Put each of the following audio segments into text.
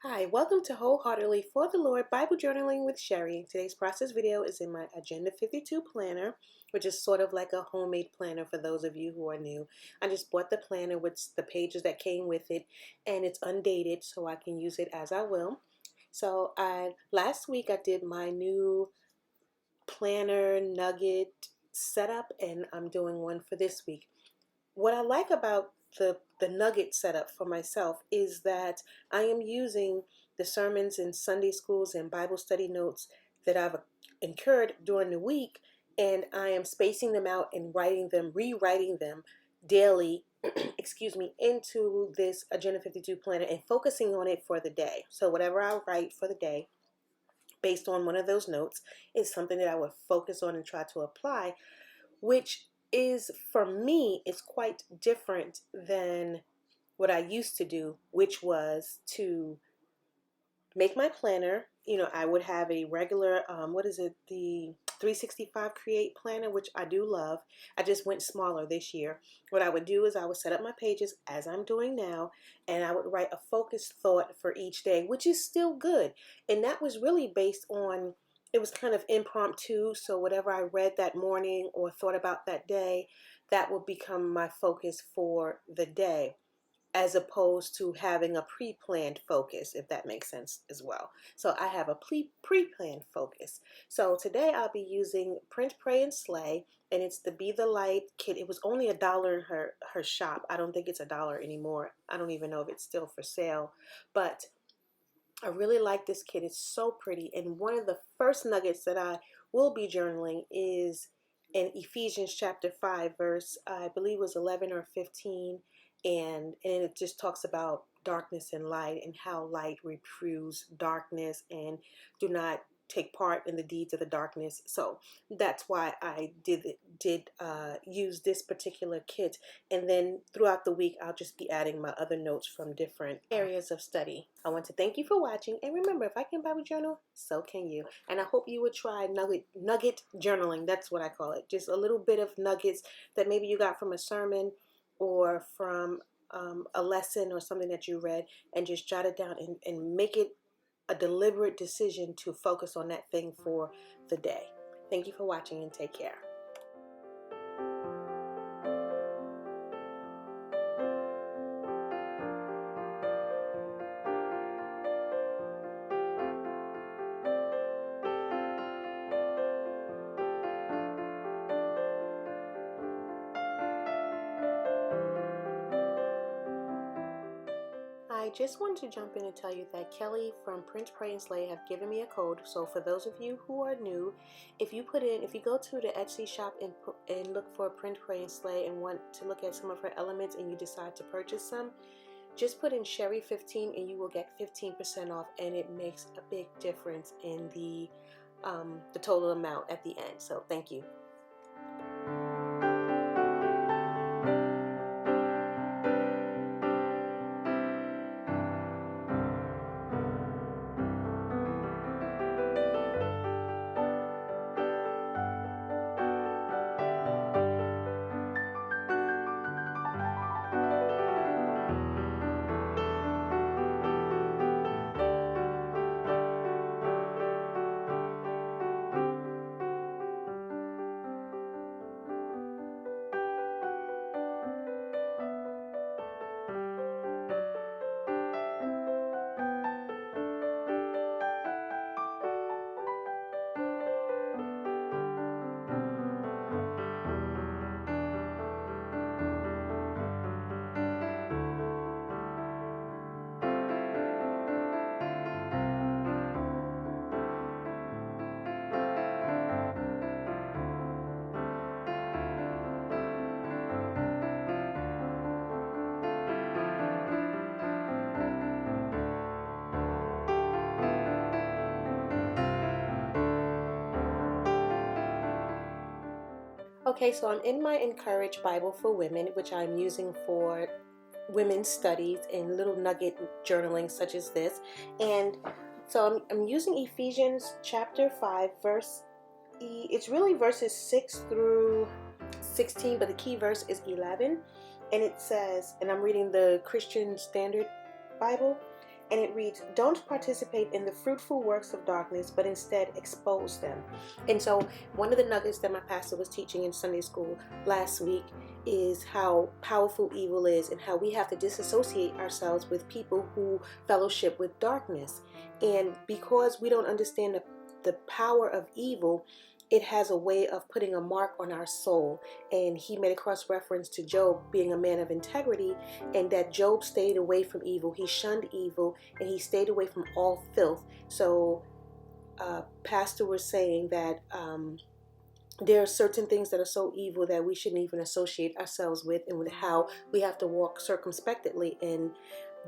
Hi, welcome to Wholeheartedly for the Lord Bible Journaling with Sherry. Today's process video is in my Agenda 52 planner, which is sort of like a homemade planner for those of you who are new. I just bought the planner with the pages that came with it, and it's undated so I can use it as I will. So last week I did my new planner Nugget setup, and I'm doing one for this week. What I like about the Nugget setup for myself is that I am using the sermons in Sunday schools and Bible study notes that I've incurred during the week, and I am spacing them out and rewriting them daily, excuse me, into this Agenda 52 planner and focusing on it for the day. So whatever I write for the day, based on one of those notes, is something that I would focus on and try to apply, which is, for me, is quite different than what I used to do, which was to make my planner. I would have a regular, the 365 Create planner, which I do love. I just went smaller this year. What I would do is I would set up my pages as I'm doing now, and I would write a focused thought for each day, which is still good. And that was really based on, it was kind of impromptu. So whatever I read that morning or thought about that day, that would become my focus for the day, as opposed to having a pre-planned focus, if that makes sense as well. So I have a pre-planned focus. So today I'll be using Print, Pray, and Slay, and it's the Be the Light kit. It was only $1 in her shop. I don't think it's $1 anymore. I don't even know if it's still for sale, but I really like this kit. It's so pretty. And one of the first nuggets that I will be journaling is in Ephesians chapter 5, verse, I believe it was 11 or 15. And it just talks about darkness and light, and how light reproves darkness, and do not take part in the deeds of the darkness. So that's why I did use this particular kit. And then throughout the week, I'll just be adding my other notes from different areas of study. I want to thank you for watching. And remember, if I can Bible journal, so can you. And I hope you would try nugget journaling. That's what I call it. Just a little bit of nuggets that maybe you got from a sermon or from a lesson or something that you read, and just jot it down and make it a deliberate decision to focus on that thing for the day. Thank you for watching, and take care. I just wanted to jump in and tell you that Kelly from PrintPraySlay have given me a code. So for those of you who are new, if you go to the Etsy shop and look for PrintPraySlay and want to look at some of her elements, and you decide to purchase some, just put in Sherry 15 and you will get 15% off, and it makes a big difference in the total amount at the end. So thank you. Okay, so I'm in my Encourage Bible for Women, which I'm using for women's studies and little nugget journaling such as this. And so I'm using Ephesians chapter 5, it's really verses 6 through 16, but the key verse is 11. And it says, and I'm reading the Christian Standard Bible, and it reads, "Don't participate in the fruitful works of darkness, but instead expose them." And so one of the nuggets that my pastor was teaching in Sunday school last week is how powerful evil is, and how we have to disassociate ourselves with people who fellowship with darkness. And because we don't understand the power of evil, it has a way of putting a mark on our soul. And he made a cross reference to Job being a man of integrity, and that Job stayed away from evil. He shunned evil, and he stayed away from all filth. So pastor was saying that there are certain things that are so evil that we shouldn't even associate ourselves with, and with how we have to walk circumspectly and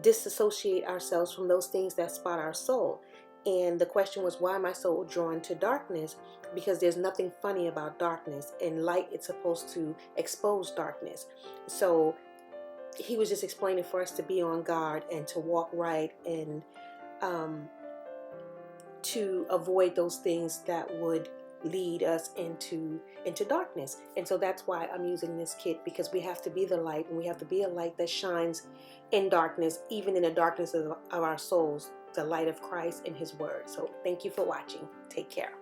disassociate ourselves from those things that spot our soul. And the question was, why am I so drawn to darkness? Because there's nothing funny about darkness, and light is supposed to expose darkness. So he was just explaining for us to be on guard and to walk right, and to avoid those things that would lead us into darkness. And so that's why I'm using this kit, because we have to be the light, and we have to be a light that shines in darkness, even in the darkness of our souls, the light of Christ and his word. So thank you for watching. Take care.